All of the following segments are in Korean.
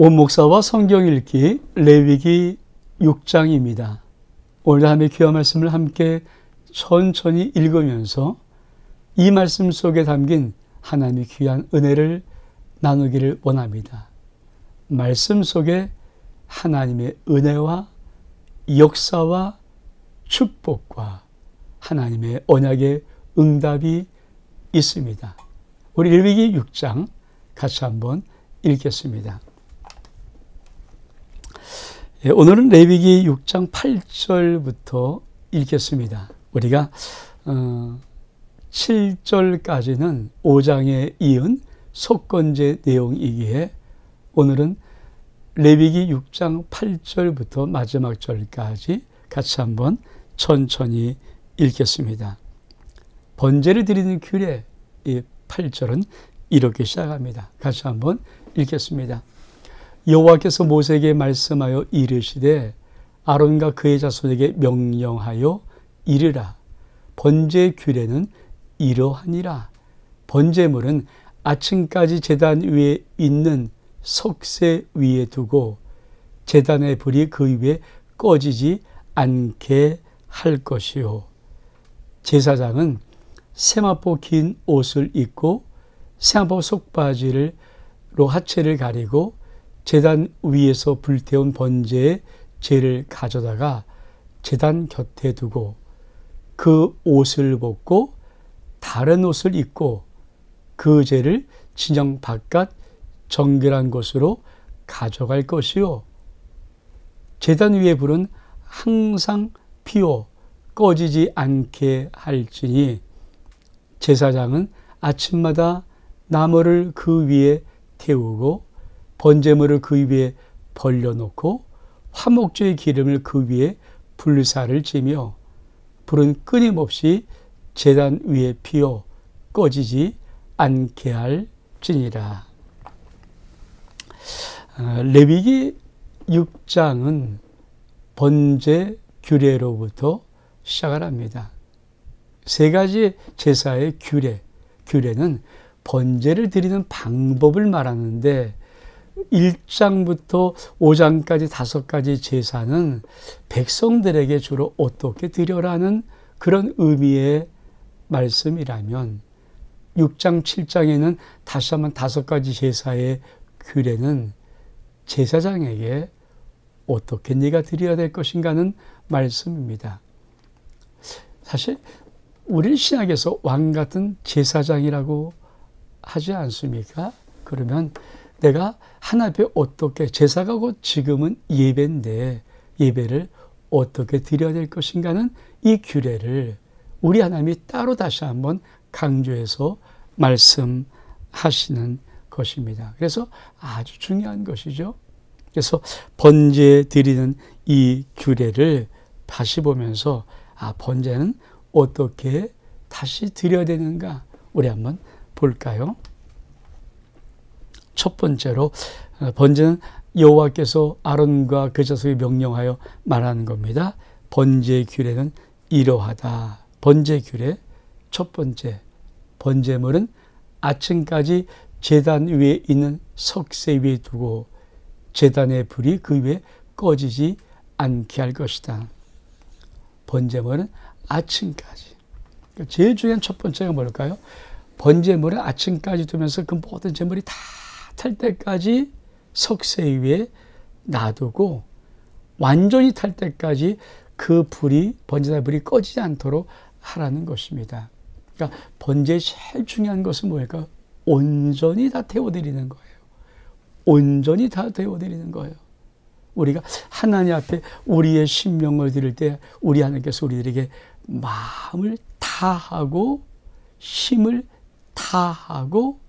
온 목사와 성경 읽기 레위기 6장입니다. 오늘 하나님의 귀한 말씀을 함께 천천히 읽으면서 이 말씀 속에 담긴 하나님의 귀한 은혜를 나누기를 원합니다. 말씀 속에 하나님의 은혜와 역사와 축복과 하나님의 언약의 응답이 있습니다. 우리 레위기 6장 같이 한번 읽겠습니다. 오늘은 레위기 6장 8절부터 읽겠습니다. 우리가 7절까지는 5장에 이은 속건제 내용이기에 오늘은 레위기 6장 8절부터 마지막 절까지 같이 한번 천천히 읽겠습니다. 번제를 드리는 규례, 이 8절은 이렇게 시작합니다. 같이 한번 읽겠습니다. 여호와께서 모세에게 말씀하여 이르시되 아론과 그의 자손에게 명령하여 이르라. 번제 규례는 이러하니라. 번제물은 아침까지 제단 위에 있는 석쇠 위에 두고 제단의 불이 그 위에 꺼지지 않게 할 것이요. 제사장은 세마포 긴 옷을 입고 세마포 속바지로 하체를 가리고 제단 위에서 불태운 번제의 재를 가져다가 제단 곁에 두고 그 옷을 벗고 다른 옷을 입고 그 재를 진영 바깥 정결한 곳으로 가져갈 것이요. 제단 위의 불은 항상 피워 꺼지지 않게 할지니 제사장은 아침마다 나무를 그 위에 태우고 번제물을 그 위에 벌려놓고 화목제의 기름을 그 위에 불사를 찌며 불은 끊임없이 제단 위에 피어 꺼지지 않게 할지니라. 레위기 6장은 번제 규례로부터 시작을 합니다. 세 가지 제사의 규례는 번제를 드리는 방법을 말하는데 1장부터 5장까지 5가지 제사는 백성들에게 주로 어떻게 드려라는 그런 의미의 말씀이라면 6장, 7장에는 다시 한번 5가지 제사의 규례는 제사장에게 어떻게 네가 드려야 될 것인가는 말씀입니다. 사실 우리 신약에서 왕 같은 제사장이라고 하지 않습니까? 그러면 내가 하나님 앞에 어떻게, 제사가 곧 지금은 예배인데 예배를 어떻게 드려야 될 것인가는 이 규례를 우리 하나님이 따로 다시 한번 강조해서 말씀하시는 것입니다. 그래서 아주 중요한 것이죠. 그래서 번제 드리는 이 규례를 다시 보면서 번제는 어떻게 다시 드려야 되는가 우리 한번 볼까요? 첫 번째로 번제는 여호와께서 아론과 그 자손에게 명령하여 말하는 겁니다. 번제의 규례는 이러하다. 번제 규례 첫 번째, 번제물은 아침까지 제단 위에 있는 석쇠 위에 두고 제단의 불이 그 위에 꺼지지 않게 할 것이다. 번제물은 아침까지. 제일 중요한 첫 번째가 뭘까요? 번제물을 아침까지 두면서 그 모든 제물이 다 탈 때까지 석쇠 위에 놔두고 완전히 탈 때까지 그 불이, 번제단의 불이 꺼지지 않도록 하라는 것입니다. 그러니까 번제의 제일 중요한 것은 뭘까요? 온전히 다 태워드리는 거예요. 온전히 다 태워드리는 거예요. 우리가 하나님 앞에 우리의 신명을 드릴 때 우리 하나님께서 우리들에게 마음을 다하고 힘을 다하고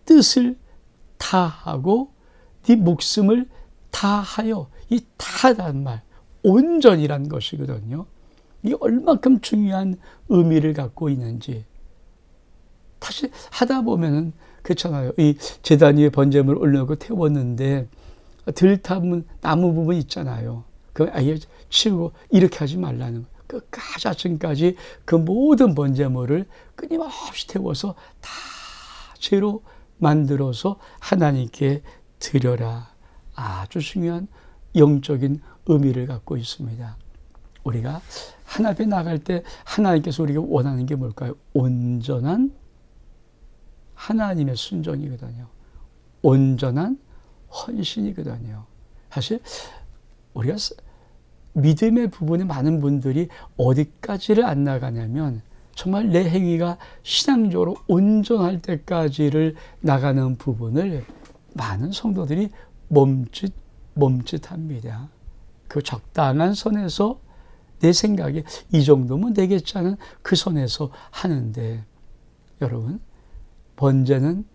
뜻을 다하고 네 목숨을 다하여, 이 다하다는 말 온전이란 것이거든요. 이게 얼마큼 중요한 의미를 갖고 있는지 다시 하다 보면은 그렇잖아요. 이 제단 위에 번제물을 올려놓고 태웠는데 들타면 나무 부분 있잖아요. 그 아예 치우고 이렇게 하지 말라는 거예요. 끝까지 아침까지 그 모든 번제물을 끊임없이 태워서 다 죄로 만들어서 하나님께 드려라 아주 중요한 영적인 의미를 갖고 있습니다. 우리가 하나님 앞에 나갈 때 하나님께서 우리가 원하는 게 뭘까요? 온전한 하나님의 순종이거든요. 온전한 헌신이거든요. 사실 우리가 믿음의 부분에 많은 분들이 어디까지를 안 나가냐면 정말 내 행위가 신앙적으로 온전할 때까지를 나가는 부분을 많은 성도들이 멈칫합니다. 그 적당한 선에서 내 생각에 이 정도면 되겠지 않은 그 선에서 하는데, 여러분, 번제는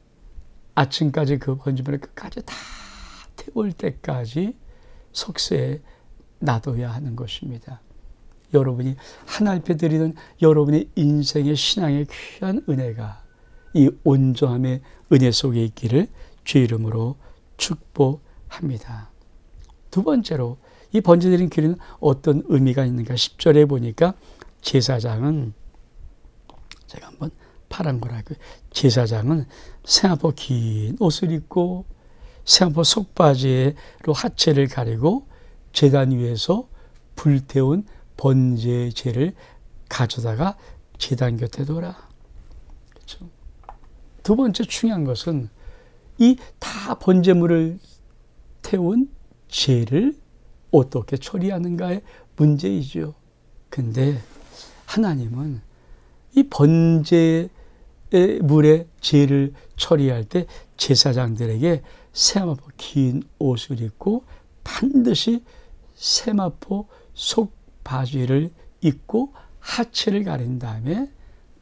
아침까지 그 번제물을 끝까지 다 태울 때까지 속세에 놔둬야 하는 것입니다. 여러분이 하나님 앞에 드리는 여러분의 인생의 신앙의 귀한 은혜가 이 온전함의 은혜 속에 있기를 주 이름으로 축복합니다. 두 번째로 이 번제드린 규례는 어떤 의미가 있는가? 10절에 보니까 제사장은, 제가 한번 파란 거라고요. 제사장은 세마포 긴 옷을 입고 세마포 속바지로 하체를 가리고 제단 위에서 불태운 번제제를 가져다가 제단 곁에 둬라. 그렇죠? 두 번째 중요한 것은 이 다 번제물을 태운 제를 어떻게 처리하는가의 문제이죠. 근데 하나님은 이 번제의 물에 제를 처리할 때 제사장들에게 세마포 긴 옷을 입고 반드시 세마포 속 바지를 입고 하체를 가린 다음에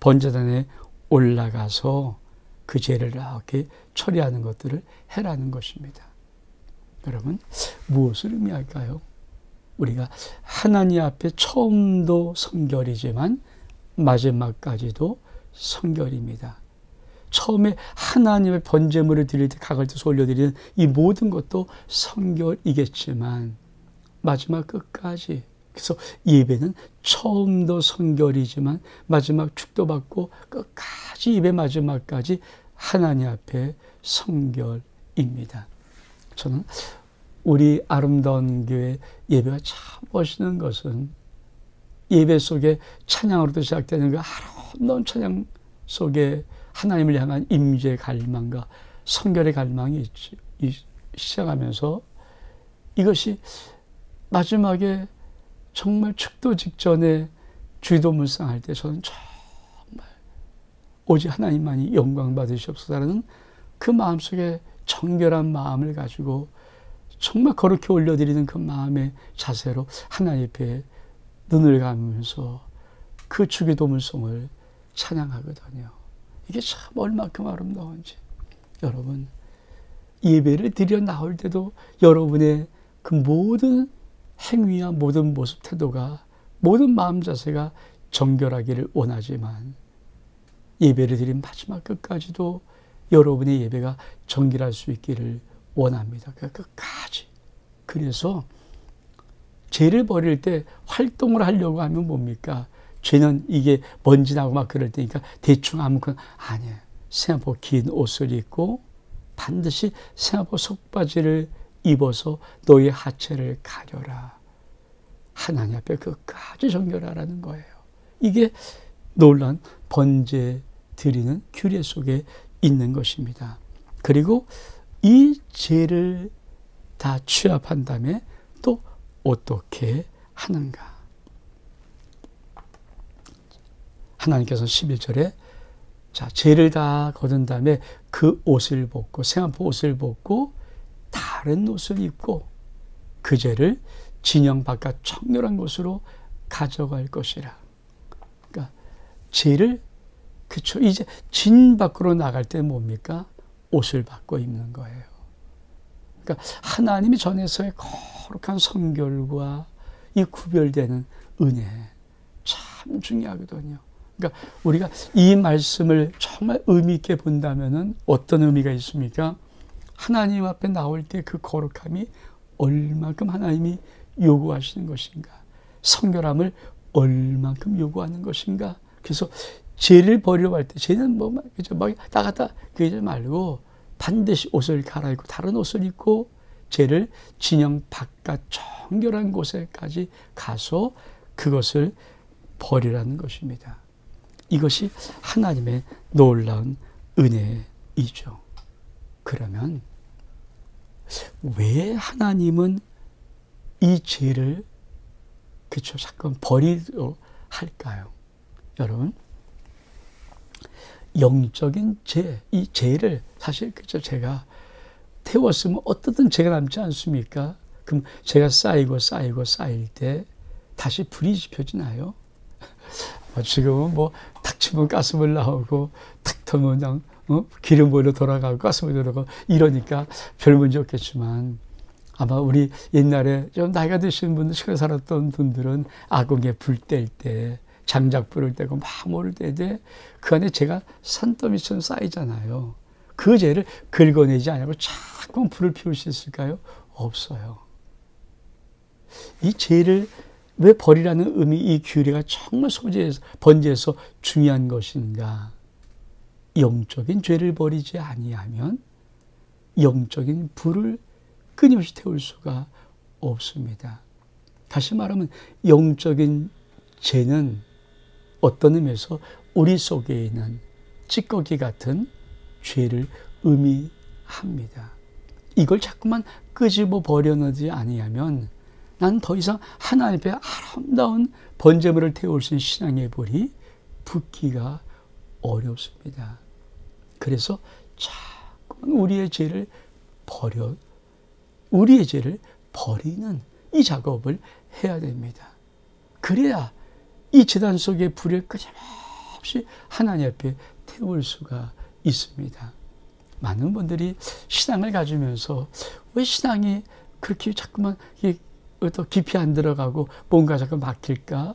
번제단에 올라가서 그 제를 이렇게 처리하는 것들을 해라는 것입니다. 여러분, 무엇을 의미할까요? 우리가 하나님 앞에 처음도 성결이지만 마지막까지도 성결입니다. 처음에 하나님의 번제물을 드릴 때 각을 떼서 올려드리는 이 모든 것도 성결이겠지만 마지막 끝까지, 그래서 예배는 처음도 성결이지만 마지막 축도받고 끝까지 예배 마지막까지 하나님 앞에 성결입니다. 저는 우리 아름다운 교회 예배가 참 멋있는 것은 예배 속에 찬양으로도 시작되는 그 아름다운 찬양 속에 하나님을 향한 임재의 갈망과 성결의 갈망이 시작하면서 이것이 마지막에 정말 축도 직전에 주기도 묵상할 때 저는 정말 오직 하나님만이 영광 받으시옵소서라는 그 마음속에 정결한 마음을 가지고 정말 거룩히 올려드리는 그 마음의 자세로 하나님 앞에 눈을 감으면서 그 주기도문송을 찬양하거든요. 이게 참 얼마큼 아름다운지. 여러분, 예배를 드려 나올 때도 여러분의 그 모든 행위와 모든 모습 태도가, 모든 마음 자세가 정결하기를 원하지만 예배를 드린 마지막 끝까지도 여러분의 예배가 정결할 수 있기를 원합니다. 끝까지. 그래서 죄를 버릴 때 활동을 하려고 하면 뭡니까? 죄는 이게 먼지 나고 막 그럴 때니까 대충 아무거나, 아니에요. 세마포 긴 옷을 입고 반드시 세마포 속바지를 입어서 너의 하체를 가려라. 하나님 앞에 끝까지 정결하라는 거예요. 이게 놀라운 번제 드리는 규례 속에 있는 것입니다. 그리고 이 죄를 다 취합한 다음에 또 어떻게 하는가? 하나님께서 11절에 자, 죄를 다 거둔 다음에 그 옷을 벗고, 세마포 옷을 벗고 다른 옷을 입고 그 죄를 진영 바깥 청결한 곳으로 가져갈 것이라. 그러니까 죄를, 그쵸, 이제 진 밖으로 나갈 때 뭡니까? 옷을 바꿔 입는 거예요. 그러니까 하나님이 전에서의 거룩한 성결과 이 구별되는 은혜, 참 중요하거든요. 그러니까 우리가 이 말씀을 정말 의미 있게 본다면은 어떤 의미가 있습니까? 하나님 앞에 나올 때 그 거룩함이 얼만큼 하나님이 요구하시는 것인가? 성결함을 얼만큼 요구하는 것인가? 그래서 죄를 버리려고 할 때, 죄는 뭐, 그죠? 막 나갔다 그러지 말고 반드시 옷을 갈아입고 다른 옷을 입고 죄를 진영 바깥 정결한 곳에까지 가서 그것을 버리라는 것입니다. 이것이 하나님의 놀라운 은혜이죠. 그러면 왜 하나님은 이 죄를 자꾸 버리도록 할까요? 여러분, 영적인 죄, 이 죄를 사실 제가 태웠으면 어떻든 죄가 남지 않습니까? 그럼 죄가 쌓이고 쌓일 때 다시 불이 지펴지나요? 지금은 탁 치면 가스불 나오고 탁 터면 그냥 기름 보일러 돌아가고 가스불 돌아가고 이러니까 별 문제 없겠지만, 아마 우리 옛날에 좀 나이가 드신 분들, 시골에 살았던 분들은 아궁이에 불 뗄 때, 장작불을 떼고 막 모를 때 그 안에 죄가 산더미처럼 쌓이잖아요. 그 죄를 긁어내지 않고 자꾸 불을 피울 수 있을까요? 없어요. 이 죄를 왜 버리라는 의미, 이 규례가 정말 번제에서 중요한 것인가? 영적인 죄를 버리지 아니하면 영적인 불을 끊임없이 태울 수가 없습니다. 다시 말하면 영적인 죄는 어떤 의미에서 우리 속에 있는 찌꺼기 같은 죄를 의미합니다. 이걸 자꾸만 끄집어 버려놓지 아니하면 난 더 이상 하나님 앞에 아름다운 번제물을 태울 수 있는 신앙의 불이 붙기가 어렵습니다. 그래서 자꾸만 우리의 죄를 버리는 이 작업을 해야 됩니다. 그래야 이 제단 속의 불을 끊임없이 하나님 앞에 태울 수가 있습니다. 많은 분들이 신앙을 가지면서 왜 신앙이 그렇게 자꾸만 더 깊이 안 들어가고 뭔가 자꾸 막힐까?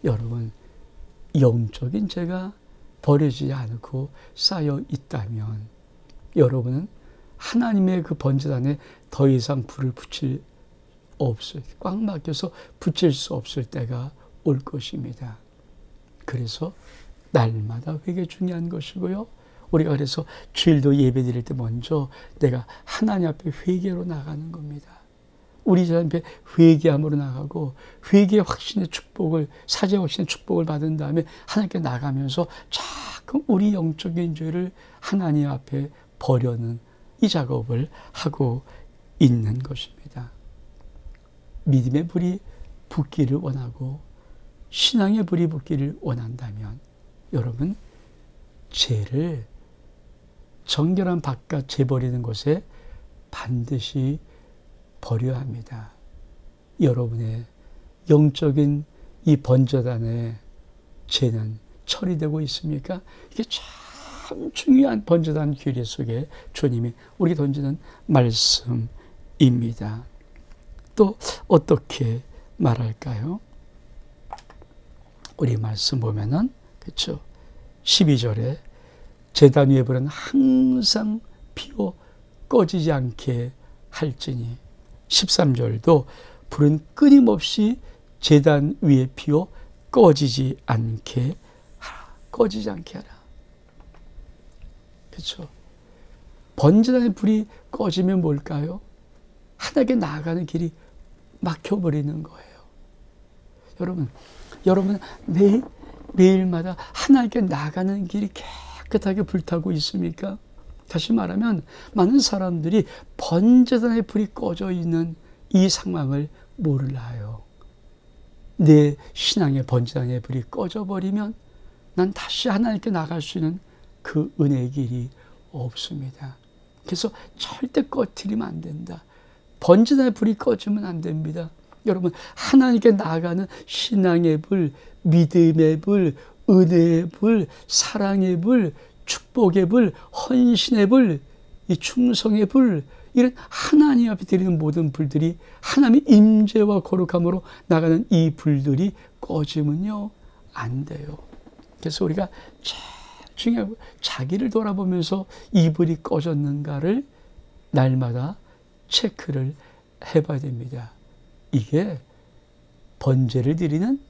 여러분, 영적인 죄가 버려지지 않고 쌓여 있다면 여러분은 하나님의 그 번제단에 더 이상 불을 꽉 막혀서 붙일 수 없을 때가 올 것입니다. 그래서 날마다 회개 중요한 것이고요. 우리가 그래서 주일도 예배 드릴 때 먼저 내가 하나님 앞에 회개로 나가는 겁니다. 우리 하나님 앞에 회개함으로 나가고 회개의 확신의 축복을, 사죄의 확신의 축복을 받은 다음에 하나님께 나가면서 자꾸 우리 영적인 죄를 하나님 앞에 버려는 이 작업을 하고 있는 것입니다. 믿음의 불이 붙기를 원하고 신앙의 불이 붙기를 원한다면 여러분, 죄를 정결한 바깥 죄 버리는 곳에 반드시 버려야 합니다. 여러분의 영적인 이 번제단의 죄는 처리되고 있습니까? 이게 참 중요한 번제단 규례 속에 주님이 우리에게 던지는 말씀입니다. 또 어떻게 말할까요? 우리 말씀 보면은, 그렇죠? 12절에 제단 위에 불은 항상 피워 꺼지지 않게 할지니, 13절도 불은 끊임없이 제단 위에 피워 꺼지지 않게 하라. 꺼지지 않게 하라. 그렇죠? 번제단의 불이 꺼지면 뭘까요? 하나님께 나아가는 길이 막혀버리는 거예요. 여러분 매일마다 하나님께 나가는 길이 깨끗하게 불타고 있습니까? 다시 말하면 많은 사람들이 번제단의 불이 꺼져 있는 이 상황을 몰라요. 내 신앙의 번제단의 불이 꺼져버리면 난 다시 하나님께 나갈 수 있는 그 은혜의 길이 없습니다. 그래서 절대 꺼트리면 안 된다. 번제단의 불이 꺼지면 안 됩니다. 여러분, 하나님께 나아가는 신앙의 불, 믿음의 불, 은혜의 불, 사랑의 불, 축복의 불, 헌신의 불, 이 충성의 불, 이런 하나님 앞에 드리는 모든 불들이 하나님의 임재와 거룩함으로 나가는 이 불들이 꺼지면요 안 돼요. 그래서 우리가 중요하고 자기를 돌아보면서 이 불이 꺼졌는가를 날마다 체크를 해봐야 됩니다. 이게 번제를 드리는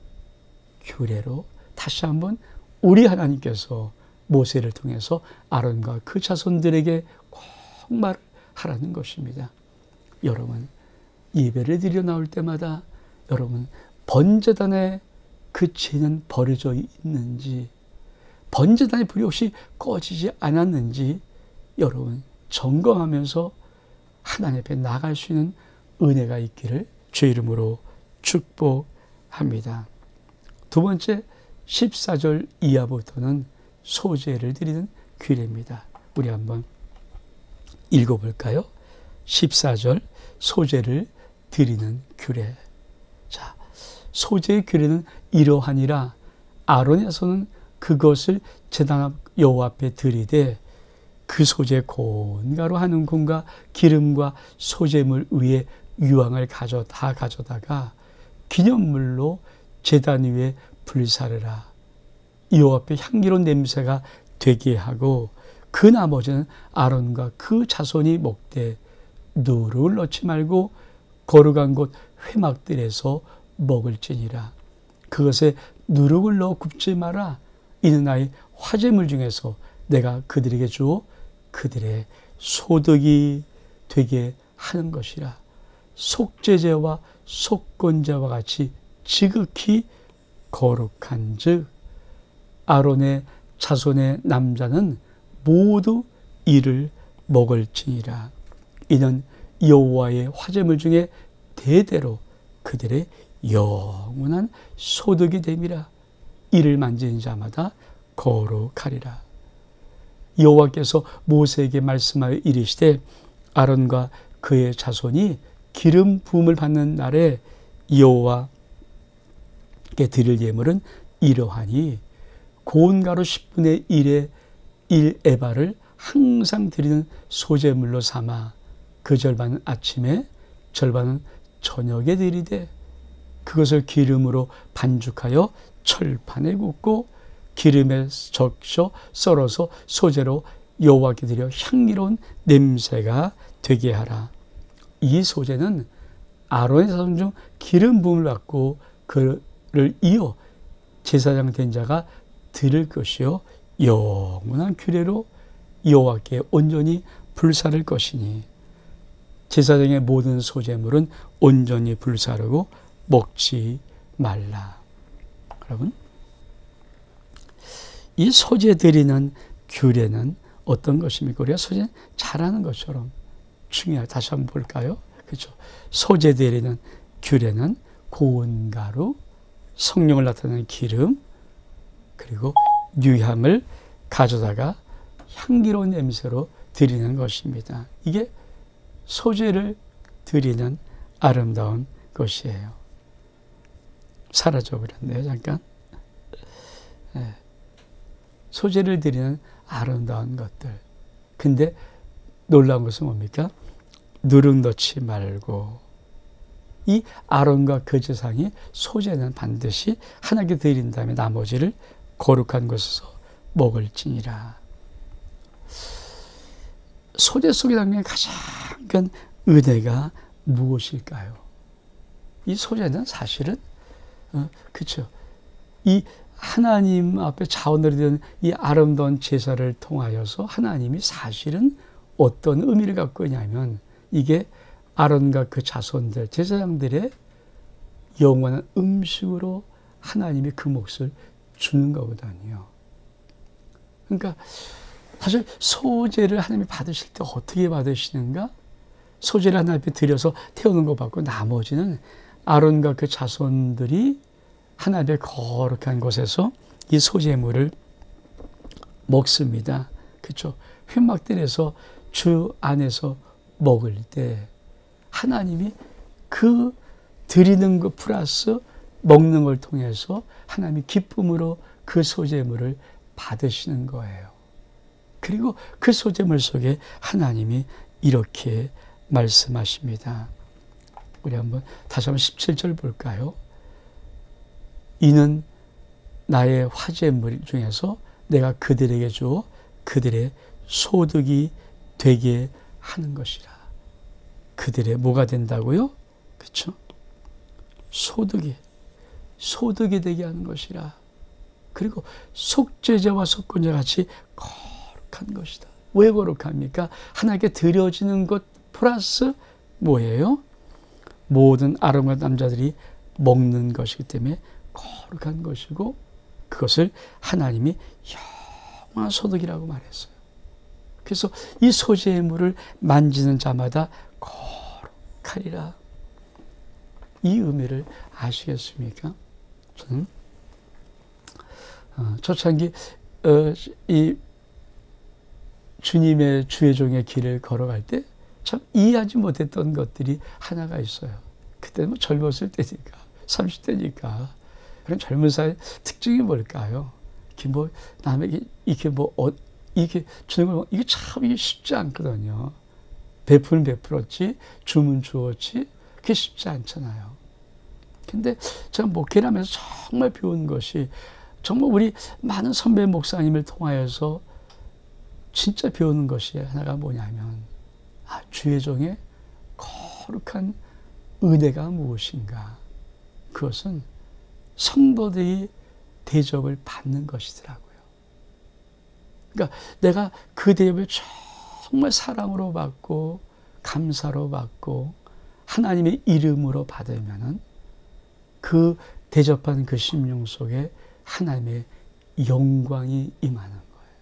규례로 다시 한번 우리 하나님께서 모세를 통해서 아론과 그 자손들에게 꼭 말하라는 것입니다. 여러분 예배를 드려 나올 때마다 여러분 번제단에 그 죄는 버려져 있는지, 번제단의 불이 혹시 꺼지지 않았는지 여러분 점검하면서 하나님 앞에 나갈 수 있는 은혜가 있기를 주 이름으로 축복합니다. 두 번째 14절 이하부터는 소제를 드리는 규례입니다. 우리 한번 읽어볼까요? 14절 소제를 드리는 규례. 자, 소제의 규례는 이러하니라. 아론의 손은 그것을 제단 앞 여호와 앞에 드리되 그 소제 곤가로 하는 곤과 기름과 소제물 위에 유황을 다 가져다가 기념물로 제단 위에 불사르라. 여호와 앞에 향기로운 냄새가 되게 하고 그 나머지는 아론과 그 자손이 먹되 누룩을 넣지 말고 거룩한 곳 회막들에서 먹을지니라. 그것에 누룩을 넣어 굽지 마라. 이는 나의 화제물 중에서 내가 그들에게 주어 그들의 소득이 되게 하는 것이라. 속죄제와 속건제와 같이 지극히 거룩한 즉 아론의 자손의 남자는 모두 이를 먹을지니라. 이는 여호와의 화제물 중에 대대로 그들의 영원한 소득이 됨이라. 이를 만지는 자마다 거룩하리라. 여호와께서 모세에게 말씀하여 이르시되 아론과 그의 자손이 기름 부음을 받는 날에 여호와께 드릴 예물은 이러하니 고운 가루 10분의 1의 1에바를 항상 드리는 소제물로 삼아 그 절반은 아침에 절반은 저녁에 드리되 그것을 기름으로 반죽하여 철판에 굽고 기름에 적셔 썰어서 소제로 여호와께 드려 향기로운 냄새가 되게 하라. 이 소제는 아론의 자손 중 기름 부음을 받고 그를 이어 제사장 된 자가 드릴 것이요 영원한 규례로 여호와께 온전히 불사를 것이니 제사장의 모든 소제물은 온전히 불사르고 먹지 말라. 여러분, 이 소제 드리는 규례는 어떤 것입니까? 우리가 소제 잘하는 것처럼 중요해요. 다시 한번 볼까요? 그렇죠. 소제 드리는 규례는 고운 가루, 성령을 나타내는 기름, 그리고 유향을 가져다가 향기로운 냄새로 드리는 것입니다. 이게 소제를 드리는 아름다운 것이에요. 사라져버렸네요. 잠깐. 네. 소제를 드리는 아름다운 것들. 근데 놀라운 것은 뭡니까? 누룩 넣지 말고 이 아론과 그 제사장이 소제는 반드시 하나님께 드린 다음에 나머지를 거룩한 곳에서 먹을지니라. 소제 속에 담긴 가장 큰 은혜가 무엇일까요? 이 소제는 사실은 그렇죠. 이 하나님 앞에 자원을 드리는 이 아름다운 제사를 통하여서 하나님이 사실은 어떤 의미를 갖고 있냐면 이게 아론과 그 자손들, 제사장들의 영원한 음식으로 하나님이 그 몫을 주는 거거든요. 그러니까 사실 소제를 하나님이 받으실 때 어떻게 받으시는가? 소제를 하나님 앞에 드려서 태우는 거 받고 나머지는 아론과 그 자손들이 하나님의 거룩한 곳에서 이 소제물을 먹습니다. 그렇죠? 회막들에서 주 안에서 먹을 때 하나님이 그 드리는 것 플러스 먹는 걸 통해서 하나님이 기쁨으로 그 소제물을 받으시는 거예요. 그리고 그 소제물 속에 하나님이 이렇게 말씀하십니다. 우리 한번 다시 한번 17절 볼까요? 이는 나의 화제물 중에서 내가 그들에게 주어 그들의 소득이 되게 하는 것이라. 그들의 뭐가 된다고요? 그렇죠? 소득이 되게 하는 것이라. 그리고 속죄제와 속건제 같이 거룩한 것이다. 왜 거룩합니까? 하나님께 드려지는 것 플러스 뭐예요? 모든 아름다운 남자들이 먹는 것이기 때문에 거룩한 것이고 그것을 하나님이 영원한 소득이라고 말했어요. 그래서 이 소재물을 만지는 자마다 거룩하리라. 이 의미를 아시겠습니까? 저는 초창기 이 주님의 주의 종의 길을 걸어갈 때 참 이해하지 못했던 것들이 하나가 있어요. 그때는 뭐 젊었을 때니까, 30대니까. 그런 젊은 사회의 특징이 뭘까요? 이게 뭐 남에게 이게 주는 걸 이게 참 이게 쉽지 않거든요. 베풀면 베풀었지, 주면 주었지, 그게 쉽지 않잖아요. 근데 제가 목회를 하면서 정말 배운 것이 정말 우리 많은 선배 목사님을 통하여서 진짜 배우는 것이 하나가 뭐냐면 주의 종의 거룩한 은혜가 무엇인가. 그것은 성도들이 대접을 받는 것이더라고요. 그러니까 내가 그 대접을 정말 사랑으로 받고 감사로 받고 하나님의 이름으로 받으면은 그 대접한 그 심령 속에 하나님의 영광이 임하는 거예요.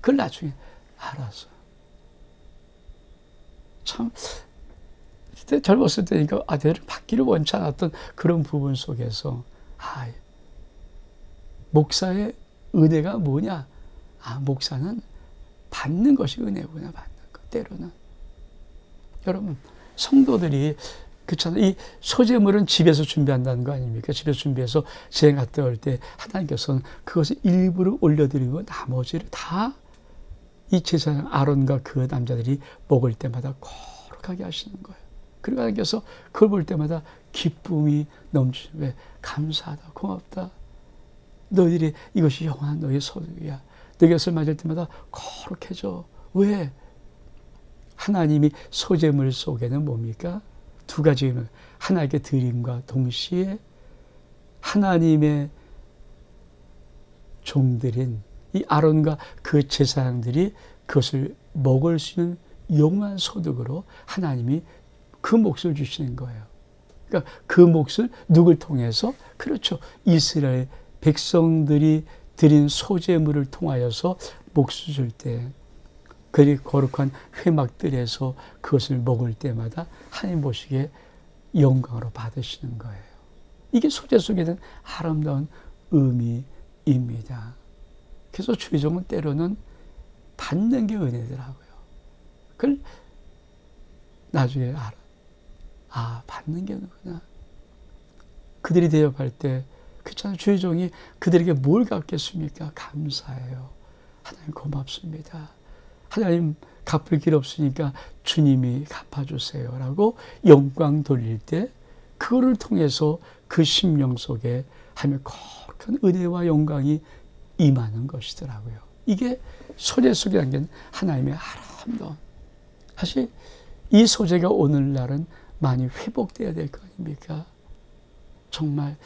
그걸 나중에 알았어요. 참 그때 젊었을 때니까 내가 받기를 원치 않았던 그런 부분 속에서 목사의 은혜가 뭐냐? 목사는 받는 것이 은혜구나. 받는 것. 때로는 여러분 성도들이 그렇잖아요. 이 소재물은 집에서 준비한다는 거 아닙니까? 집에서 준비해서 제가 갔다 올 때 하나님께서는 그것을 일부를 올려드리고 나머지를 다 이 제사장 아론과 그 남자들이 먹을 때마다 거룩하게 하시는 거예요. 그리고 하나님께서 그걸 볼 때마다 기쁨이 넘치고 왜? 감사하다, 고맙다. 너희들이 이것이 영원한 너희의 소득이야. 너희 것을 맞을 때마다 거룩해져. 왜? 하나님이 소재물 속에는 뭡니까? 두 가지 의미. 하나님께 드림과 동시에 하나님의 종들인 이 아론과 그 제사장들이 그것을 먹을 수 있는 영원한 소득으로 하나님이 그 몫을 주시는 거예요. 그러니까 그 몫을 누굴 통해서? 그렇죠. 이스라엘 백성들이 드린 소재물을 통하여서 몫을 줄 때 그리 거룩한 회막들에서 그것을 먹을 때마다 하나님 보시기에 영광으로 받으시는 거예요. 이게 소재 속에는 아름다운 의미입니다. 그래서 주의 종은 때로는 받는 게 은혜더라고요. 그걸 나중에 알아. 받는 게 은혜구나. 그들이 대접할 때 그렇잖아요. 주의 종이 그들에게 뭘 갚겠습니까? 감사해요. 하나님 고맙습니다. 하나님 갚을 길 없으니까 주님이 갚아주세요 라고 영광 돌릴 때 그거를 통해서 그 심령 속에 하나님의 거룩한 은혜와 영광이 임하는 것이더라고요. 이게 소재 속에 담긴 하나님의 아름다운. 사실 이 소재가 오늘날은 많이 회복되어야 될 거 아닙니까? 정말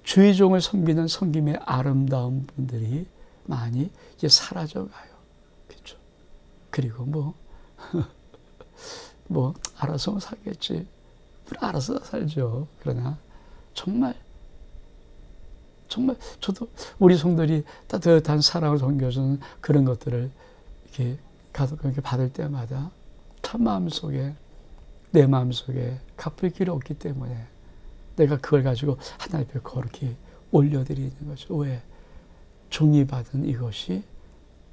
주의 종을 섬기는 섬김의 아름다운 분들이 많이 이제 사라져가요. 그렇죠? 그리고 알아서 살겠지. 알아서 살죠. 그러나 정말 저도 우리 성도들이 따뜻한 사랑을 섬겨주는 그런 것들을 이렇게 받을 때마다 참 내 마음속에 갚을 길이 없기 때문에 내가 그걸 가지고 하나님 앞에 거룩히 올려드리는 거죠. 왜? 종이 받은 이것이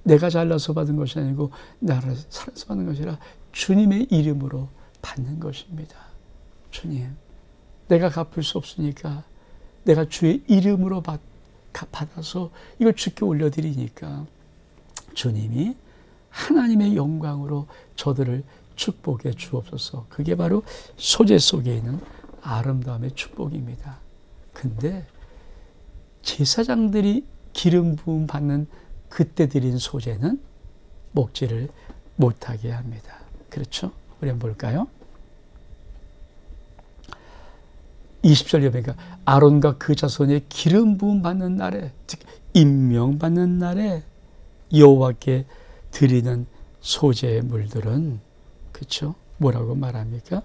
내가 잘나서 받은 것이 아니고 나를 살아서 받는 것이라 주님의 이름으로 받는 것입니다. 주님, 내가 갚을 수 없으니까 내가 주의 이름으로 받아서 이걸 주께 올려드리니까 주님이 하나님의 영광으로 저들을 축복해 주옵소서. 그게 바로 소재 속에 있는 아름다움의 축복입니다. 근데 제사장들이 기름 부음 받는 그때 드린 소재는 먹지를 못하게 합니다. 그렇죠? 우리 한번 볼까요? 20절에 보니까 아론과 그 자손의 기름 부음 받는 날에, 즉 임명 받는 날에 여호와께 드리는 소재의 물들은, 그렇죠? 뭐라고 말합니까?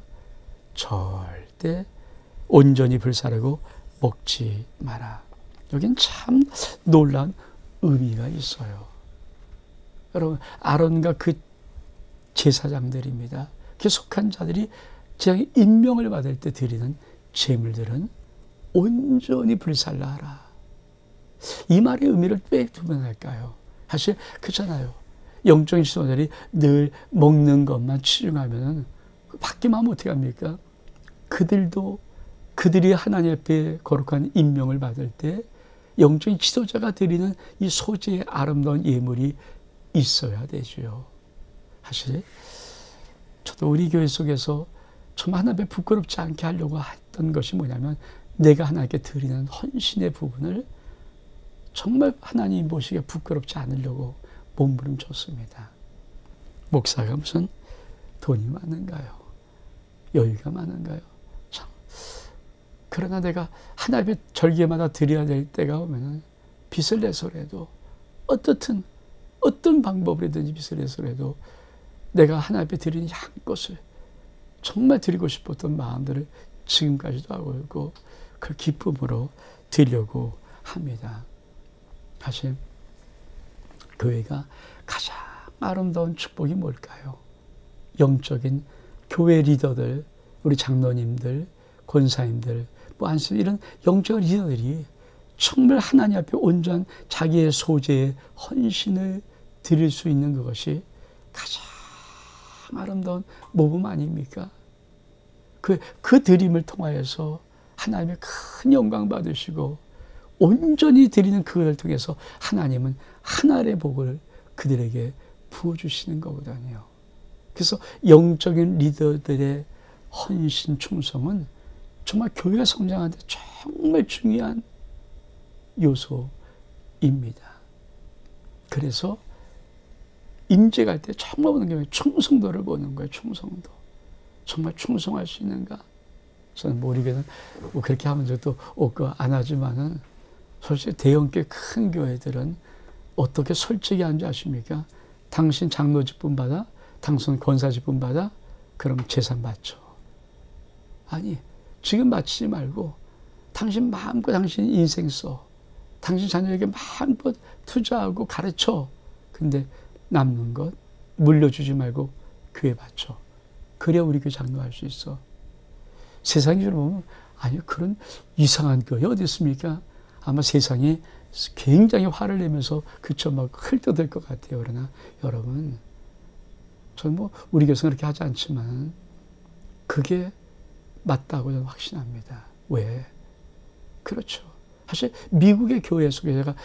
절대 온전히 불사르고 먹지 마라. 여긴 참 놀라운 의미가 있어요. 여러분, 아론과 그 제사장들입니다. 그 속한 자들이 제사장의 임명을 받을 때 드리는 제물들은 온전히 불살라 하라. 이 말의 의미를 왜 두면 할까요? 사실 그렇잖아요. 영적인 지도자들이 늘 먹는 것만 치중하면 받기만 하면 어떻게 합니까? 그들이 하나님 앞에 거룩한 임명을 받을 때 영적인 지도자가 드리는 이 소재의 아름다운 예물이 있어야 되죠. 사실 저도 우리 교회 속에서 정말 하나님 앞에 부끄럽지 않게 하려고 했던 것이 뭐냐면 내가 하나님께 드리는 헌신의 부분을 정말 하나님 보시기에 부끄럽지 않으려고 몸부림쳤습니다. 목사가 무슨 돈이 많은가요? 여유가 많은가요? 참. 그러나 내가 하나님의 절기마다 드려야 될 때가 오면은 빚을 내서라도 어떤 방법이든지 빚을 내서라도 내가 하나님 앞에 드리는 양것을 정말 드리고 싶었던 마음들을 지금까지도 하고 있고 그 기쁨으로 드리려고 합니다. 사실 교회가 가장 아름다운 축복이 뭘까요? 영적인 교회 리더들, 우리 장로님들, 권사님들, 안수 이런 영적 리더들이 정말 하나님 앞에 온전한 자기의 소재의 헌신을 드릴 수 있는 그것이 가장 아름다운 모범 아닙니까? 그 드림을 통하여서 하나님의 큰 영광 받으시고 온전히 드리는 그걸 통해서 하나님은 하늘의 복을 그들에게 부어주시는 거거든요. 그래서 영적인 리더들의 헌신 충성은 정말 교회가 성장하는데 정말 중요한 요소입니다. 그래서 임재갈 때 정말 보는 게 충성도를 보는 거예요. 충성도. 정말 충성할 수 있는가? 저는 우리 교회는 그렇게 하면 저도 없고 안 하지만은 솔직히 대형교회 큰 교회들은 어떻게 솔직히 하는지 아십니까? 당신 장로 직분 받아? 당신 권사 직분 받아? 그럼 재산 바쳐. 아니, 지금 바치지 말고 당신 마음껏 당신 인생 써. 당신 자녀에게 마음껏 투자하고 가르쳐. 근데 남는 것 물려주지 말고 교회 바쳐. 그래야 우리 교회 장로할 수 있어. 세상으로 보면 아니 그런 이상한 교회 어디 있습니까? 아마 세상이 굉장히 화를 내면서 그쳐 막 흘떠들 것 같아요. 그러나 여러분, 저는 우리 교회에서 그렇게 하지 않지만 그게 맞다고 저는 확신합니다. 왜? 그렇죠. 사실 미국의 교회 속에 제가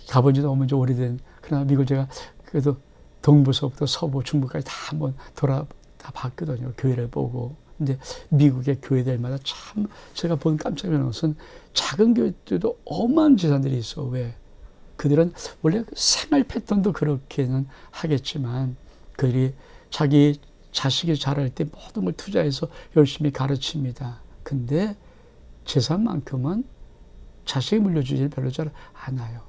가본 지도 너무 오래된, 그러나 미국을 제가 그래도 동부서부터 서부, 중부까지 다 한번 다 봤거든요. 교회를 보고. 근데 미국의 교회들마다 참 제가 본 깜짝 놀란 것은 작은 교회들도 어마어마한 재산들이 있어. 왜? 그들은 원래 생활 패턴도 그렇게는 하겠지만 그들이 자기 자식이 자랄 때 모든 걸 투자해서 열심히 가르칩니다. 근데 재산만큼은 자식이 물려주질 별로 잘 않아요.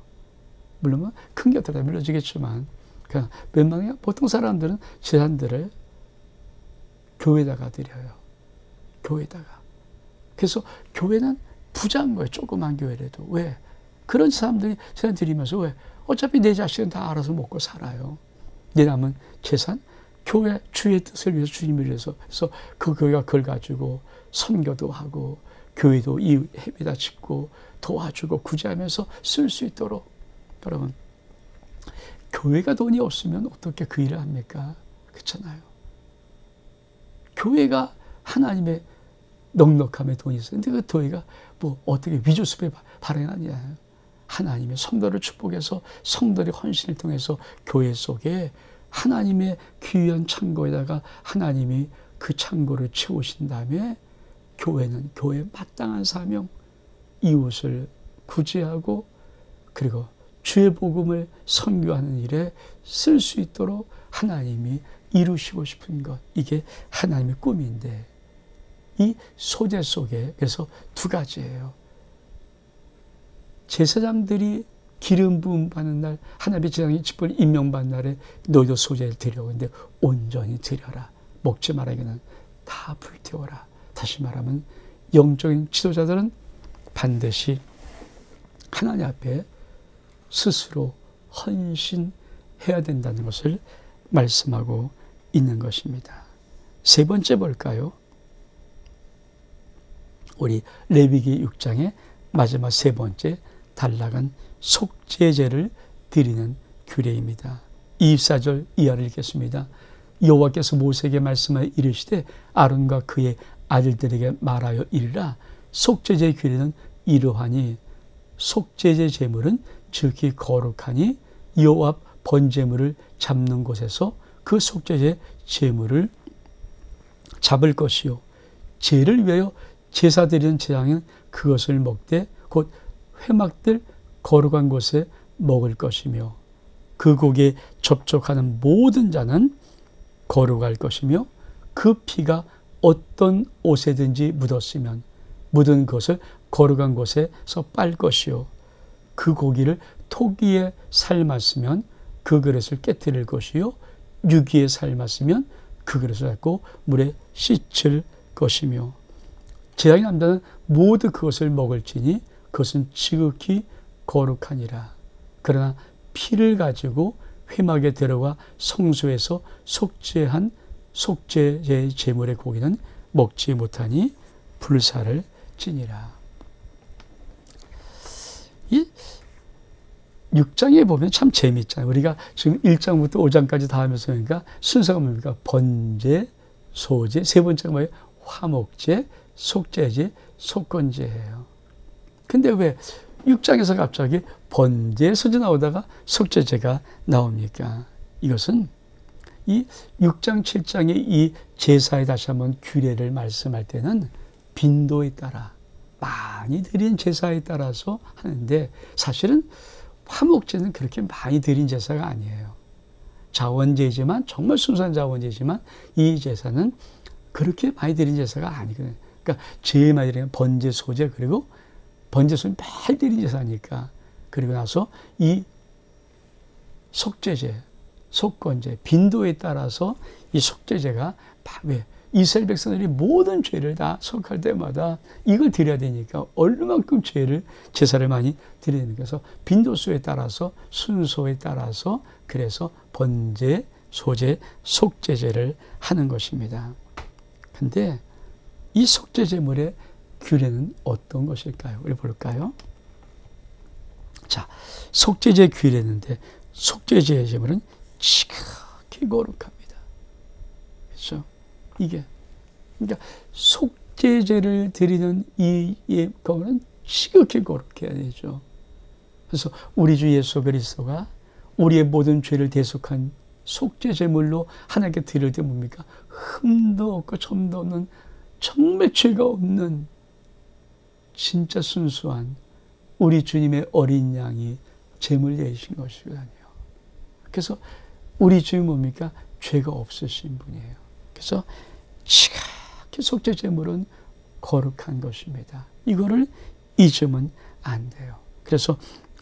물론 큰 것들은 물려주겠지만 그냥 웬만하면 보통 사람들은 재산들을 교회에다가 드려요. 교회에다가. 그래서 교회는 부자인 거예요. 조그만 교회라도. 왜? 그런 사람들이 재산 드리면서 왜? 어차피 내 자식은 다 알아서 먹고 살아요. 내 남은 재산? 교회 주의 뜻을 위해서 주님을 위해서. 그래서 그 교회가 그걸 가지고 선교도 하고 교회도 이 해외다 짓고 도와주고 구제하면서 쓸 수 있도록. 여러분, 교회가 돈이 없으면 어떻게 그 일을 합니까? 그렇잖아요. 교회가 하나님의 넉넉함에 돈이 있어요. 근데 그 교회가 어떻게 위조수배 발행하냐. 하나님의 성도를 축복해서 성도의 헌신을 통해서 교회 속에 하나님의 귀한 창고에다가 하나님이 그 창고를 채우신 다음에 교회는 교회에 마땅한 사명, 이웃을 구제하고 그리고 주의 복음을 선교하는 일에 쓸 수 있도록 하나님이 이루시고 싶은 것, 이게 하나님의 꿈인데 이 소재 속에 그래서 두 가지예요. 제사장들이 기름 부음 받는 날, 하나님의 제사장이 직분 임명받는 날에 너희도 소재를 드려. 근데 온전히 드려라. 먹지 말아야겠는 다 불태워라. 다시 말하면 영적인 지도자들은 반드시 하나님 앞에 스스로 헌신해야 된다는 것을 말씀하고 있는 것입니다. 세 번째 볼까요? 우리 레위기 6장의 마지막 세 번째 단락은 속죄제를 드리는 규례입니다. 24절 이하를 읽겠습니다. 여호와께서 모세에게 말씀하여 이르시되 아론과 그의 아들들에게 말하여 이르라. 속죄제의 규례는 이러하니 속죄제 제물은 즉히 거룩하니 여호와 앞 번제물을 잡는 곳에서 그 속죄제 제물을 잡을 것이요 죄를 위하여 제사 드리는 제사장은 그것을 먹되 곧 회막들 거룩한 곳에 먹을 것이며 그 고기에 접촉하는 모든 자는 거룩할 것이며 그 피가 어떤 옷에든지 묻었으면 묻은 것을 거룩한 곳에서 빨 것이요 그 고기를 토기에 삶았으면 그 그릇을 깨뜨릴 것이요 유기에 삶았으면 그 그릇을 잡고 물에 씻을 것이며 제사장의 남자는 모두 그것을 먹을지니 그것은 지극히 거룩하니라. 그러나 피를 가지고 회막에 들어가 성소에서 속죄한 속죄제 제물의 고기는 먹지 못하니 불사를 지니라. 이 6장에 보면 참 재미있잖아요. 우리가 지금 1장부터 5장까지 다 하면서 그러니까 순서가 뭡니까? 번제, 소제, 세 번째가 뭐예요? 화목제, 속죄제, 속건제예요. 근데 왜 6장에서 갑자기 번제, 소제 나오다가 속죄제가 나옵니까? 이것은 이 6장, 7장의 이 제사에 다시 한번 규례를 말씀할 때는 빈도에 따라 많이 드린 제사에 따라서 하는데 사실은 화목제는 그렇게 많이 드린 제사가 아니에요. 자원제지만 정말 순수한 자원제지만 이 제사는 그렇게 많이 드린 제사가 아니거든요. 그러니까 제일 많이 드리는 번제, 소제 그리고 번제, 소제 매일 드린 제사니까 그리고 나서 이 속죄제, 속건제 빈도에 따라서 이 속죄제가 왜 이스라엘 백성들이 모든 죄를 다 속할 때마다 이걸 드려야 되니까 얼마만큼 제사를 많이 드려야 되니까 그래서 빈도수에 따라서 순서에 따라서 그래서 번제, 소제, 속죄제를 하는 것입니다. 근데 이 속죄제물의 규례는 어떤 것일까요? 우리 볼까요? 자, 속죄제 규례인데 속죄제 제물은 지극히 거룩합니다. 그렇죠? 이게 그러니까 속죄제를 드리는 이 예거는 지극히 거룩해야 되죠. 그래서 우리 주 예수 그리스도가 우리의 모든 죄를 대속한 속죄제물로 하나님께 드릴 때 뭡니까? 흠도 없고 점도 없는 정말 죄가 없는 진짜 순수한 우리 주님의 어린 양이 제물 내신 것이거든요. 그래서 우리 주님 뭡니까? 죄가 없으신 분이에요. 그래서 지극히 속죄 제물은 거룩한 것입니다. 이거를 잊으면 안 돼요. 그래서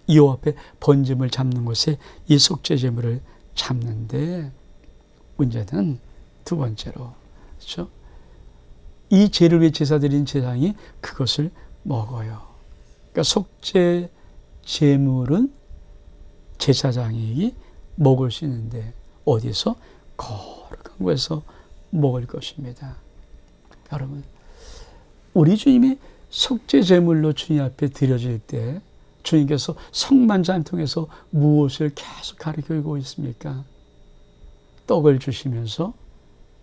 여호와 앞에 번제물 잡는 곳에 이 속죄 제물을 잡는데 문제는 두 번째로 그렇죠? 이 죄를 위해 제사 드린 제사장이 그것을 먹어요. 그러니까 속죄 제물은 제사장이 먹을 수 있는데 어디서? 거룩한 곳에서 먹을 것입니다. 여러분, 우리 주님이 속죄 제물로 주님 앞에 드려질 때 주님께서 성만찬을 통해서 무엇을 계속 가르치고 있습니까? 떡을 주시면서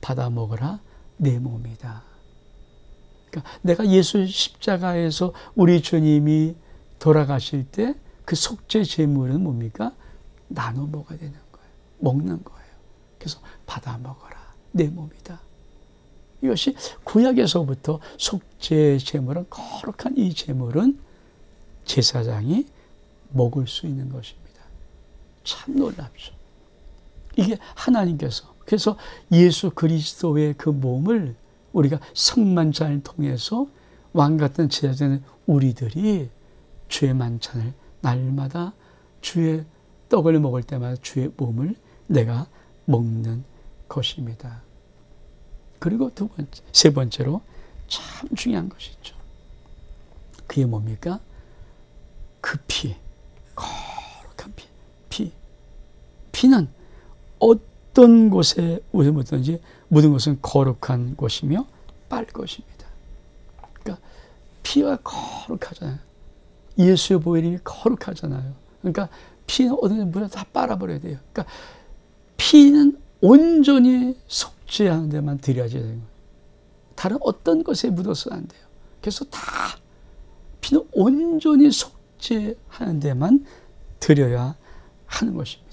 받아 먹으라 내 몸이다. 그러니까 내가 예수 십자가에서 우리 주님이 돌아가실 때 그 속죄 제물은 뭡니까? 나눠 먹어야 되는 거예요. 먹는 거예요. 그래서 받아 먹어라 내 몸이다. 이것이 구약에서부터 속죄 제물은 거룩한 이 제물은 제사장이 먹을 수 있는 것입니다. 참 놀랍죠. 이게 하나님께서 그래서 예수 그리스도의 그 몸을 우리가 성만찬을 통해서 왕 같은 제사장인 우리들이 주의 만찬을 날마다 주의 떡을 먹을 때마다 주의 몸을 내가 먹는 것입니다. 그리고 세 번째로 참 중요한 것이 있죠. 그게 뭡니까? 그 피, 거룩한 피. 피는 어떤 곳에 묻든지 묻은 것은 거룩한 것이며 빨 것입니다. 그러니까 피가 거룩하잖아요. 예수의 보혈이 거룩하잖아요. 그러니까 피는 어디에 묻어도 다 빨아버려야 돼요. 그러니까 피는 온전히 속죄하는 데만 드려야지 되는 거예요. 다른 어떤 것에 묻어서는 안 돼요. 그래서 다 피는 온전히 속죄하는 데만 드려야 하는 것입니다.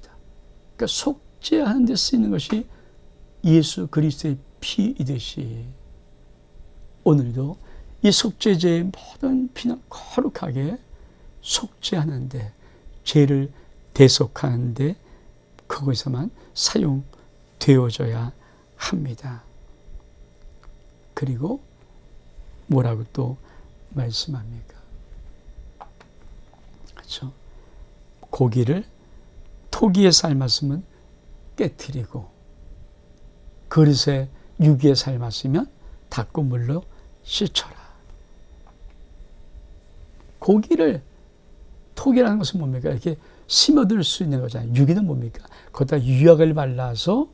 그러니까 속죄하는 데 쓰이는 것이 예수 그리스도의 피이듯이 오늘도 이 속죄제의 모든 피는 거룩하게 속죄하는데, 죄를 대속하는데 그것에서만 사용되어져야 합니다. 그리고 뭐라고 또 말씀합니까? 그렇죠? 고기를 토기에 삶았으면 깨트리고, 그릇에 유기에 삶았으면 닦고 물로 씻어라. 고기를, 토기라는 것은 뭡니까? 이렇게 심어둘 수 있는 거잖아요. 유기는 뭡니까? 거기다 유약을 발라서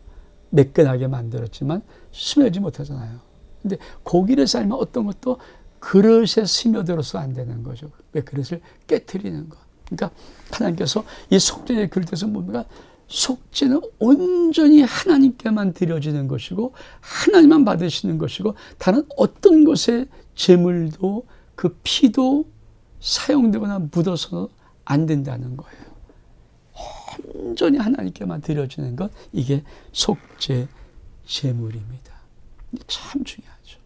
매끈하게 만들었지만 스며들지 못하잖아요. 근데 고기를 삶아 어떤 것도 그릇에 스며들어서 안 되는 거죠. 왜? 그릇을 깨트리는 것. 그러니까 하나님께서 이 속죄의 그릇에서 뭡니까? 속죄는 온전히 하나님께만 드려지는 것이고 하나님만 받으시는 것이고, 다른 어떤 것의 제물도 그 피도 사용되거나 묻어서 안 된다는 거예요. 온전히 하나님께만 드려지는 것, 이게 속죄 제물입니다. 참 중요하죠.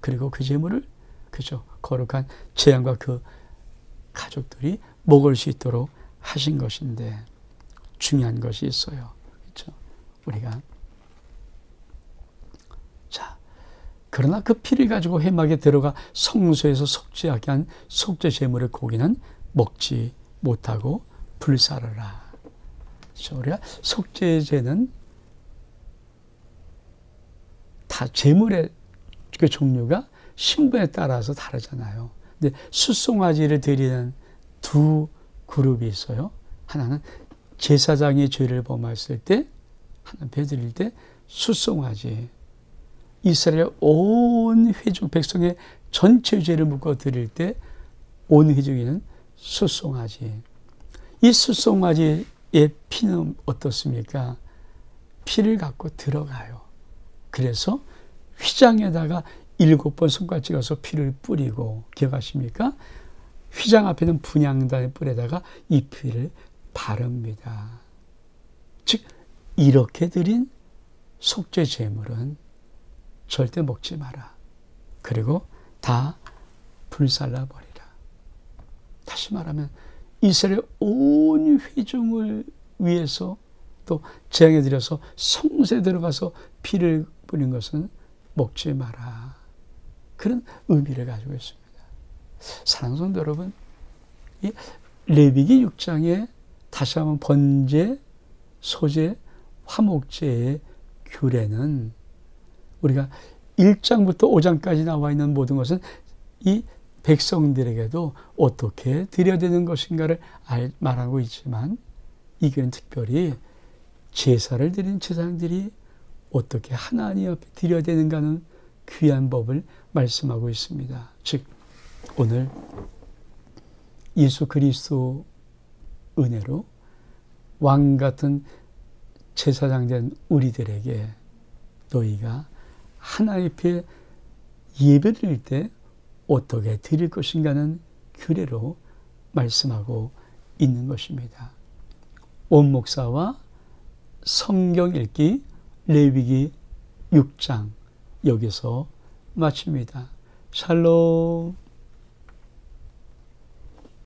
그리고 그 제물을, 그죠, 거룩한 제한과 그 가족들이 먹을 수 있도록 하신 것인데, 중요한 것이 있어요. 그렇죠? 우리가, 자, 그러나 그 피를 가지고 회막에 들어가 성소에서 속죄하게 한 속죄 제물의 고기는 먹지 못하고 불사르라. 그렇죠? 우리가 속죄제는 다 제물의 그 종류가 신분에 따라서 다르잖아요. 근데 숫송아지를 드리는 두 그룹이 있어요. 하나는 제사장이 죄를 범했을 때, 하나는 배드릴 때 숫송아지, 이스라엘 온 회중 백성의 전체 죄를 묶어 드릴 때 온 회중에는 숫송아지. 이 숫송아지의 피는 어떻습니까? 피를 갖고 들어가요. 그래서 휘장에다가 7번 손가락 찍어서 피를 뿌리고, 기억하십니까? 휘장 앞에는 분향단의 뿔에다가 이 피를 바릅니다. 즉 이렇게 드린 속죄 제물은 절대 먹지 마라. 그리고 다 불살라 버리라. 다시 말하면 이스라엘 온 회중을 위해서 또 재앙에 들여서 성소에 들어가서 피를 뿌린 것은 먹지 마라. 그런 의미를 가지고 있습니다. 사랑하는 성도 여러분, 이 레위기 6장에 다시 한번 번제, 소제, 화목제의 규례는 우리가 1장부터 5장까지 나와 있는 모든 것은 이 백성들에게도 어떻게 드려야 되는 것인가를 말하고 있지만, 이 교회는 특별히 제사를 드린 제사장들이 어떻게 하나님 앞에 드려야 되는가는 귀한 법을 말씀하고 있습니다. 즉 오늘 예수 그리스도 은혜로 왕 같은 제사장 된 우리들에게 너희가 하나님 앞에 예배드릴 때 어떻게 드릴 것인가는 규례로 말씀하고 있는 것입니다. 온 목사와 성경 읽기 레위기 6장 여기서 마칩니다. 샬롬.